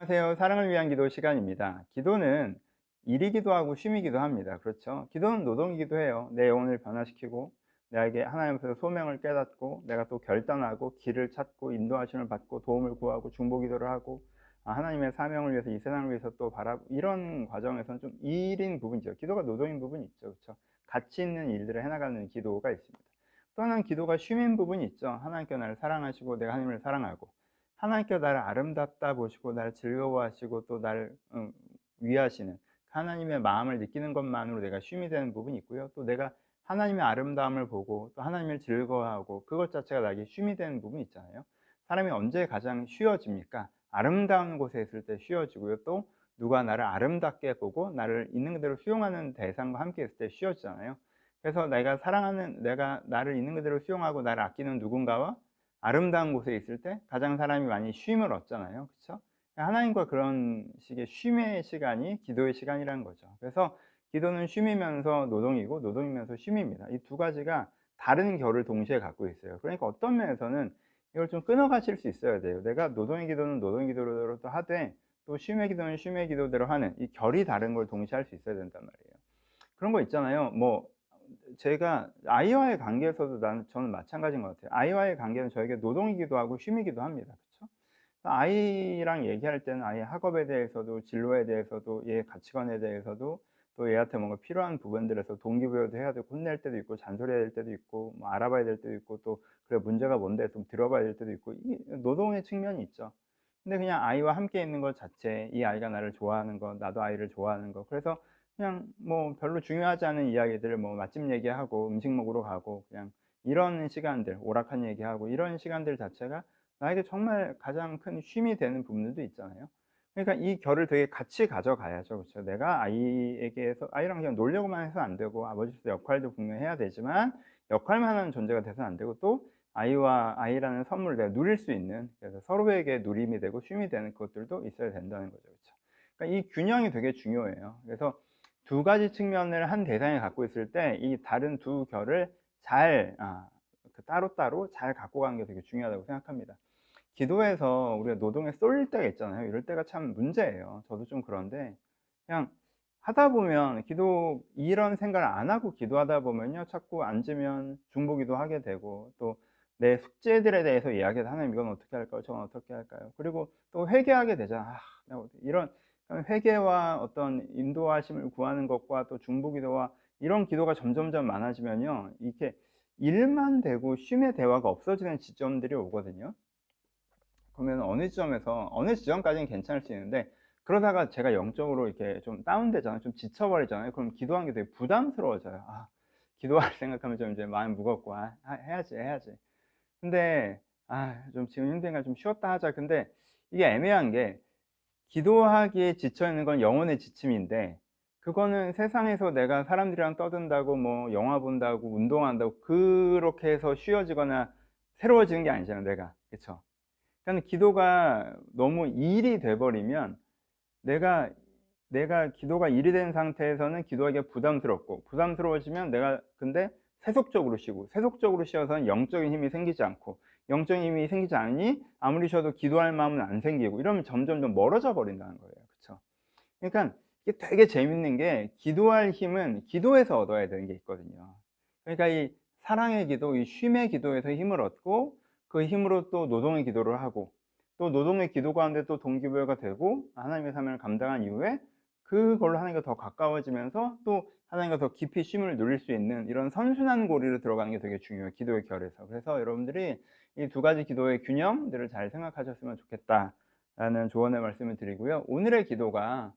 안녕하세요. 사랑을 위한 기도 시간입니다. 기도는 일이기도 하고 쉼이기도 합니다. 그렇죠? 기도는 노동이기도 해요. 내 영혼을 변화시키고 나에게 하나님 앞에서 소명을 깨닫고 내가 또 결단하고 길을 찾고 인도하심을 받고 도움을 구하고 중보기도를 하고 하나님의 사명을 위해서 이 세상을 위해서 또 바라고 이런 과정에서는 좀 일인 부분이죠. 기도가 노동인 부분이 있죠. 그렇죠? 가치 있는 일들을 해나가는 기도가 있습니다. 또 하나는 기도가 쉼인 부분이 있죠. 하나님께 나를 사랑하시고 내가 하나님을 사랑하고 하나님께 나를 아름답다 보시고 나를 즐거워하시고 또 나를 위하시는 하나님의 마음을 느끼는 것만으로 내가 쉼이 되는 부분이 있고요. 또 내가 하나님의 아름다움을 보고 또 하나님을 즐거워하고 그것 자체가 나에게 쉼이 되는 부분이 있잖아요. 사람이 언제 가장 쉬워집니까? 아름다운 곳에 있을 때 쉬워지고요. 또 누가 나를 아름답게 보고 나를 있는 그대로 수용하는 대상과 함께 있을 때 쉬워지잖아요. 그래서 내가 나를 있는 그대로 수용하고 나를 아끼는 누군가와 아름다운 곳에 있을 때 가장 사람이 많이 쉼을 얻잖아요. 그렇죠? 하나님과 그런 식의 쉼의 시간이 기도의 시간이라는 거죠. 그래서 기도는 쉼이면서 노동이고 노동이면서 쉼입니다. 이 두 가지가 다른 결을 동시에 갖고 있어요. 그러니까 어떤 면에서는 이걸 좀 끊어 가실 수 있어야 돼요. 내가 노동의 기도는 노동의 기도대로 또 하되 또 쉼의 기도는 쉼의 기도대로 하는 이 결이 다른 걸 동시에 할 수 있어야 된단 말이에요. 그런 거 있잖아요. 뭐 제가 아이와의 관계에서도 저는 마찬가지인 것 같아요. 아이와의 관계는 저에게 노동이기도 하고 쉼이기도 합니다. 그렇죠? 아이랑 얘기할 때는 아이의 학업에 대해서도 진로에 대해서도 얘의 가치관에 대해서도 또 얘한테 뭔가 필요한 부분들에서 동기부여도 해야 되고 혼낼 때도 있고 잔소리해야 될 때도 있고 뭐 알아봐야 될 때도 있고 또 그래 문제가 뭔데 좀 들어봐야 될 때도 있고 이 노동의 측면이 있죠. 근데 그냥 아이와 함께 있는 것 자체 이 아이가 나를 좋아하는 거 나도 아이를 좋아하는 거 그래서 그냥 뭐 별로 중요하지 않은 이야기들 뭐 맛집 얘기하고 음식 먹으러 가고 그냥 이런 시간들 오락한 얘기하고 이런 시간들 자체가 나에게 정말 가장 큰 쉼이 되는 부분들도 있잖아요. 그러니까 이 결을 되게 같이 가져가야죠. 그렇죠? 내가 아이에게서 아이랑 그냥 놀려고만 해서는 안 되고 아버지로서 역할도 분명히 해야 되지만 역할만 하는 존재가 돼서는 안 되고 또 아이라는 선물을 내가 누릴 수 있는 그래서 서로에게 누림이 되고 쉼이 되는 것들도 있어야 된다는 거죠. 그렇죠? 그러니까 이 균형이 되게 중요해요. 그래서 두 가지 측면을 한 대상이 갖고 있을 때 이 다른 두 결을 잘 따로따로 잘 갖고 가는 게 되게 중요하다고 생각합니다. 기도에서 우리가 노동에 쏠릴 때가 있잖아요. 이럴 때가 참 문제예요. 저도 좀 그런데 그냥 하다 보면 이런 생각을 안 하고 기도하다 보면요. 자꾸 앉으면 중보기도 하게 되고 또 내 숙제들에 대해서 이야기해서 하나님 이건 어떻게 할까요? 저건 어떻게 할까요? 그리고 또 회개하게 되잖아. 내가 이런 회개와 어떤 인도하심을 구하는 것과 또 중보기도와 이런 기도가 점점점 많아지면요. 이렇게 일만 되고 쉼의 대화가 없어지는 지점들이 오거든요. 그러면 어느 지점까지는 괜찮을 수 있는데 그러다가 제가 영적으로 이렇게 좀 다운되잖아요. 좀 지쳐버리잖아요. 그럼 기도하는 게 되게 부담스러워져요. 기도할 생각하면 좀 이제 마음이 무겁고 해야지. 근데 좀 지금 힘드니까 좀 쉬었다 하자. 근데 이게 애매한 게 기도하기에 지쳐 있는 건 영혼의 지침인데 그거는 세상에서 내가 사람들이랑 떠든다고 뭐 영화 본다고 운동한다고 그렇게 해서 쉬워지거나 새로워지는 게 아니잖아요, 내가. 그쵸? 그러니까 기도가 너무 일이 돼 버리면 내가 기도가 일이 된 상태에서는 기도하기가 부담스럽고 부담스러워지면 내가 근데 세속적으로 쉬고 세속적으로 쉬어서는 영적인 힘이 생기지 않고 영적인 힘이 생기지 않으니 아무리 쉬어도 기도할 마음은 안 생기고 이러면 점점점 멀어져 버린다는 거예요. 그쵸? 그러니까 이게 되게 재밌는 게 기도할 힘은 기도에서 얻어야 되는 게 있거든요. 그러니까 이 사랑의 기도, 이 쉼의 기도에서 힘을 얻고 그 힘으로 또 노동의 기도를 하고 또 노동의 기도 가운데 또 동기부여가 되고 하나님의 사명을 감당한 이후에 그걸로 하나님과 더 가까워지면서 또 하나님과 더 깊이 쉼을 누릴 수 있는 이런 선순환 고리로 들어가는 게 되게 중요해요. 기도의 결에서. 그래서 여러분들이 이 두 가지 기도의 균형들을 잘 생각하셨으면 좋겠다라는 조언의 말씀을 드리고요. 오늘의 기도가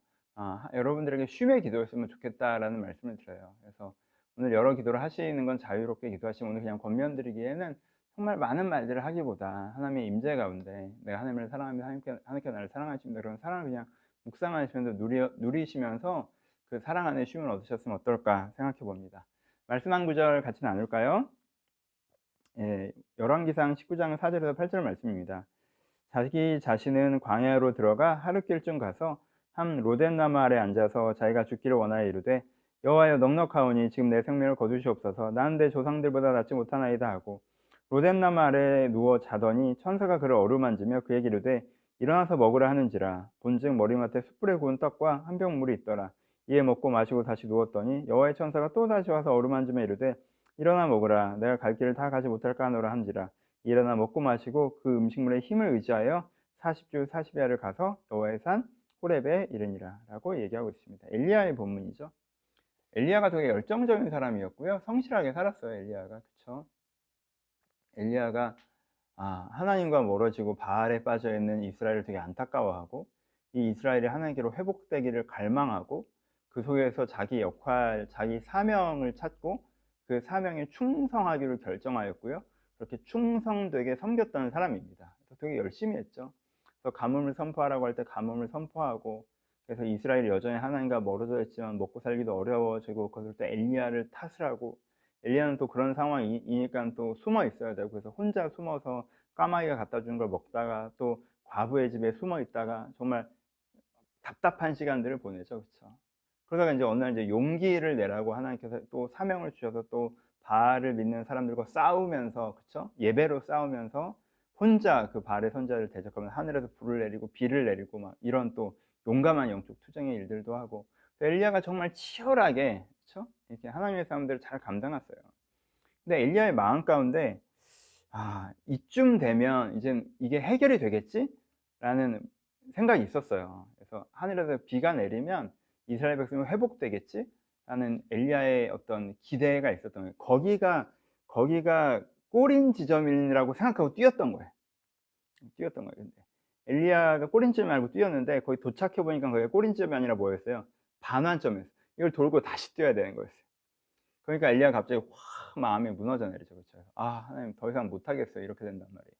여러분들에게 쉼의 기도였으면 좋겠다라는 말씀을 드려요. 그래서 오늘 여러 기도를 하시는 건 자유롭게 기도하시면 오늘 그냥 권면드리기에는 정말 많은 말들을 하기보다 하나님의 임재 가운데 내가 하나님을 사랑하며 하나님께 나를 사랑하십니다. 그런 사랑을 그냥 묵상하시면서 누리시면서 그 사랑 안에 쉼을 얻으셨으면 어떨까 생각해 봅니다. 말씀 한 구절 같이 나눌까요? 예, 열왕기상 19장 4절에서 8절 말씀입니다. 자기 자신은 광야로 들어가 하룻길쯤 가서 한 로뎀나무 아래 앉아서 자기가 죽기를 원하여 이르되 여호와여 넉넉하오니 지금 내 생명을 거두시옵소서. 나는 내 조상들보다 낫지 못하나이다 하고 로뎀나무 아래에 누워 자더니 천사가 그를 어루만지며 그에게 이르되 일어나서 먹으라 하는지라. 본즉 머리맡에 숯불에 구운 떡과 한 병 물이 있더라. 이에 먹고 마시고 다시 누웠더니 여호와의 천사가 또 다시 와서 어루만지며 이르되 일어나 먹으라. 내가 갈 길을 다 가지 못할까 하노라 한지라. 일어나 먹고 마시고 그 음식물에 힘을 의지하여 40주 40야를 가서 여호와의 산 호렙에 이르니라 라고 얘기하고 있습니다. 엘리야의 본문이죠. 엘리야가 되게 열정적인 사람이었고요. 성실하게 살았어요. 엘리야가. 그쵸? 엘리야가 하나님과 멀어지고 바알에 빠져 있는 이스라엘을 되게 안타까워하고 이 이스라엘이 하나님께로 회복되기를 갈망하고 그 속에서 자기 역할, 자기 사명을 찾고 그 사명에 충성하기로 결정하였고요. 그렇게 충성되게 섬겼던 사람입니다. 그래서 되게 열심히 했죠. 그래서 가뭄을 선포하라고 할 때 가뭄을 선포하고, 그래서 이스라엘이 여전히 하나님과 멀어져 있지만 먹고 살기도 어려워지고, 그럴 때 엘리야를 탓을 하고, 엘리야는 또 그런 상황이니까 또 숨어 있어야 되고, 그래서 혼자 숨어서 까마귀가 갖다 주는 걸 먹다가 또 과부의 집에 숨어 있다가 정말 답답한 시간들을 보내죠. 그렇죠? 그러다가 이제 어느 날 이제 용기를 내라고 하나님께서 또 사명을 주셔서 또 바알을 믿는 사람들과 싸우면서, 그렇죠? 예배로 싸우면서 혼자 그 바알의 선자를 대적하면 하늘에서 불을 내리고 비를 내리고 막 이런 또 용감한 영적 투쟁의 일들도 하고, 엘리야가 정말 치열하게, 그렇죠? 이렇게 하나님의 사람들을 잘 감당했어요. 근데 엘리야의 마음 가운데 이쯤 되면 이제 이게 해결이 되겠지라는 생각이 있었어요. 그래서 하늘에서 비가 내리면 이스라엘 백성이 회복되겠지라는 엘리야의 어떤 기대가 있었던 거예요. 거기가 꼬린 지점이라고 생각하고 뛰었던 거예요. 근데 엘리야가 꼬린 지점 알고 뛰었는데 거기 도착해 보니까 거기가 꼬린 지점이 아니라 뭐였어요? 반환점이었어요. 이걸 돌고 다시 뛰어야 되는 거였어요. 그러니까 엘리야가 갑자기 확 마음이 무너져 내리죠. 그렇죠? 하나님 더 이상 못 하겠어요. 이렇게 된단 말이에요.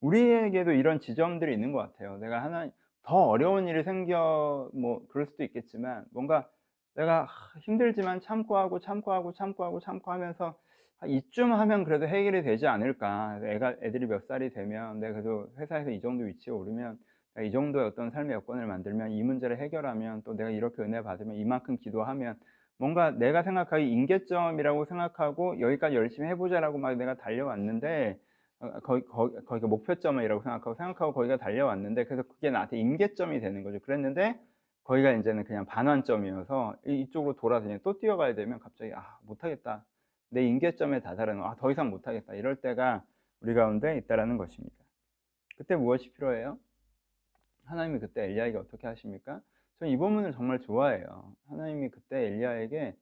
우리에게도 이런 지점들이 있는 것 같아요. 내가 하나님 더 어려운 일이 생겨 뭐 그럴 수도 있겠지만, 뭔가 내가 힘들지만 참고 하면서 이쯤 하면 그래도 해결이 되지 않을까. 애들이 몇 살이 되면 내가 그래도 회사에서 이 정도 위치에 오르면, 내가 이 정도의 어떤 삶의 여건을 만들면, 이 문제를 해결하면, 또 내가 이렇게 은혜 받으면, 이만큼 기도하면, 뭔가 내가 생각하기 임계점이라고 생각하고 여기까지 열심히 해보자라고 막 내가 달려왔는데, 거기가 목표점이라고 생각하고 거기가 달려왔는데, 그래서 그게 나한테 임계점이 되는 거죠. 그랬는데 거기가 이제는 그냥 반환점이어서 이쪽으로 돌아서 또 뛰어가야 되면 갑자기 못하겠다. 내 임계점에 다다른 더 이상 못하겠다. 이럴 때가 우리 가운데 있다라는 것입니다. 그때 무엇이 필요해요? 하나님이 그때 엘리야에게 어떻게 하십니까? 저는 이 본문을 정말 좋아해요. 하나님이 그때 엘리야에게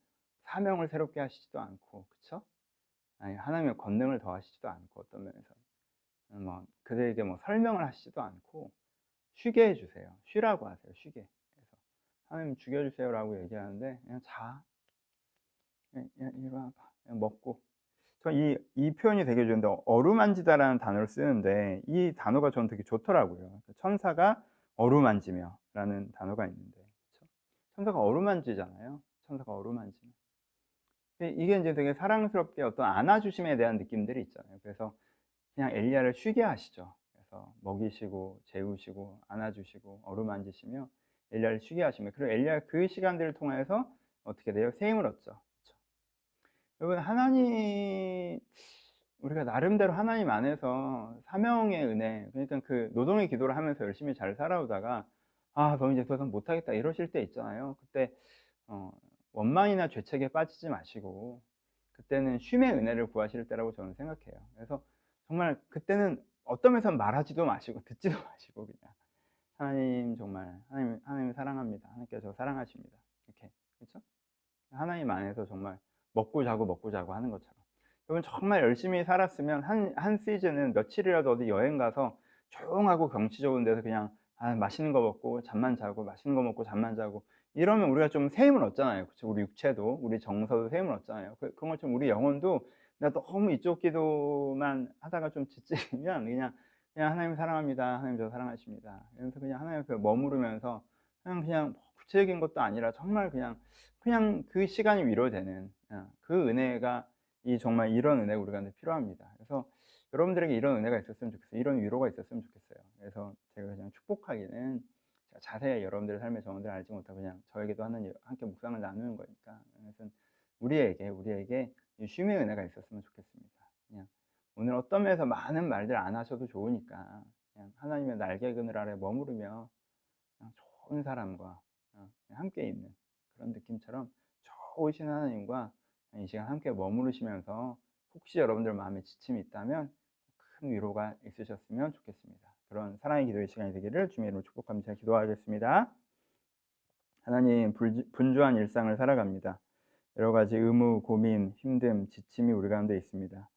사명을 새롭게 하시지도 않고, 그쵸? 아니, 하나님의 권능을 더하시지도 않고, 어떤 면에서 그들에게 설명을 하시지도 않고 쉬게 해주세요. 쉬라고 하세요. 쉬게. 그래서 하나님 죽여주세요라고 얘기하는데 그냥 자, 이리 와봐, 그냥 먹고. 이 표현이 되게 좋은데, 어루만지다라는 단어를 쓰는데 이 단어가 저는 되게 좋더라고요. 천사가 어루만지며 라는 단어가 있는데, 그쵸? 천사가 어루만지잖아요. 천사가 어루만지며. 이게 이제 되게 사랑스럽게 어떤 안아주심에 대한 느낌들이 있잖아요. 그래서 그냥 엘리야를 쉬게 하시죠. 그래서 먹이시고 재우시고 안아주시고 어루만지시며 엘리야를 쉬게 하시며, 그리고 엘리야가 그 시간들을 통해서 어떻게 돼요? 새 힘을 얻죠. 그렇죠? 여러분, 우리가 나름대로 하나님 안에서 사명의 은혜, 그러니까 그 노동의 기도를 하면서 열심히 잘 살아오다가 너 이제 더 이상 못하겠다 이러실 때 있잖아요. 그때 원망이나 죄책에 빠지지 마시고 그때는 쉼의 은혜를 구하실 때라고 저는 생각해요. 그래서 정말 그때는 어떤 면에서 말하지도 마시고 듣지도 마시고 그냥 하나님, 정말 하나님 사랑합니다. 하나님께서 저 사랑하십니다. 이렇게, 그렇죠? 하나님 안에서 정말 먹고 자고 하는 것처럼. 여러분 정말 열심히 살았으면 한 시즌은 며칠이라도 어디 여행 가서 조용하고 경치 좋은 데서 그냥 맛있는 거 먹고 잠만 자고, 맛있는 거 먹고 잠만 자고 이러면 우리가 좀 새 힘을 얻잖아요. 그렇죠? 우리 육체도, 우리 정서도 새 힘을 얻잖아요. 그런 것처럼 우리 영혼도 내가 너무 이쪽 기도만 하다가 좀 지치면 그냥 하나님 사랑합니다. 하나님 저 사랑하십니다. 이러면서 그냥 하나님 앞에 머무르면서 그냥 구체적인 것도 아니라 정말 그냥 그 시간이 위로되는 그 은혜가 정말 이런 은혜가 우리 가운데 필요합니다. 그래서 여러분들에게 이런 은혜가 있었으면 좋겠어요. 이런 위로가 있었으면 좋겠어요. 그래서 제가 그냥 축복하기는 자세히 여러분들의 삶의 정원들을 알지 못하고 그냥 저에게도 하는 함께 묵상을 나누는 거니까, 그래서 우리에게 이 쉼의 은혜가 있었으면 좋겠습니다. 그냥 오늘 어떤 면에서 많은 말들 안 하셔도 좋으니까 그냥 하나님의 날개 그늘 아래 머무르며 그냥 좋은 사람과 그냥 함께 있는 그런 느낌처럼 좋으신 하나님과 이 시간 함께 머무르시면서 혹시 여러분들 마음에 지침이 있다면 큰 위로가 있으셨으면 좋겠습니다. 그런 사랑의 기도의 시간이 되기를 주님의 이름으로 축복합니다. 기도하겠습니다. 하나님, 분주한 일상을 살아갑니다. 여러 가지 의무, 고민, 힘듦, 지침이 우리 가운데 있습니다.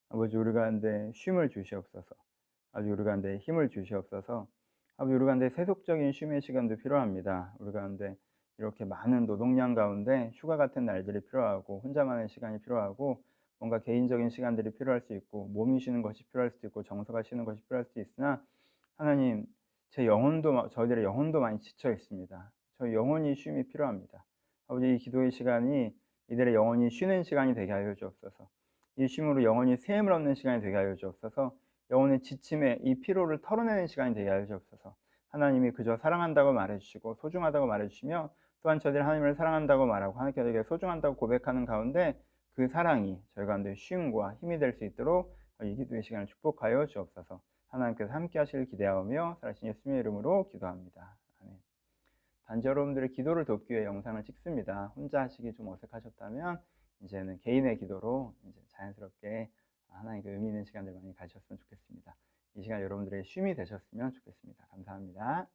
아버지, 우리 가운데 쉼을 주시옵소서. 아버지, 우리 가운데 힘을 주시옵소서. 아버지, 우리 가운데 세속적인 쉼의 시간도 필요합니다. 우리 가운데 이렇게 많은 노동량 가운데 휴가 같은 날들이 필요하고 혼자만의 시간이 필요하고 뭔가 개인적인 시간들이 필요할 수 있고 몸이 쉬는 것이 필요할 수도 있고 정서가 쉬는 것이 필요할 수도 있으나 하나님, 저희들의 영혼도 많이 지쳐 있습니다. 저희 영혼이 쉼이 필요합니다. 아버지, 이 기도의 시간이 이들의 영혼이 쉬는 시간이 되게 하여 주옵소서. 이 쉼으로 영혼이 샘을 얻는 시간이 되게 하여 주옵소서. 영혼의 지침에 이 피로를 털어내는 시간이 되게 하여 주옵소서. 하나님이 그저 사랑한다고 말해주시고 소중하다고 말해주시며 또한 저희들 하나님을 사랑한다고 말하고 하나님께 저에게 소중한다고 고백하는 가운데 그 사랑이 저희 가운데 쉼과 힘이 될 수 있도록 이 기도의 시간을 축복하여 주옵소서. 하나님께서 함께 하시길 기대하며 살아계신 예수님의 이름으로 기도합니다. 아멘. 단지 여러분들의 기도를 돕기 위해 영상을 찍습니다. 혼자 하시기 좀 어색하셨다면 이제는 개인의 기도로 이제 자연스럽게 하나님께 의미 있는 시간들 많이 가셨으면 좋겠습니다. 이 시간 여러분들의 쉼이 되셨으면 좋겠습니다. 감사합니다.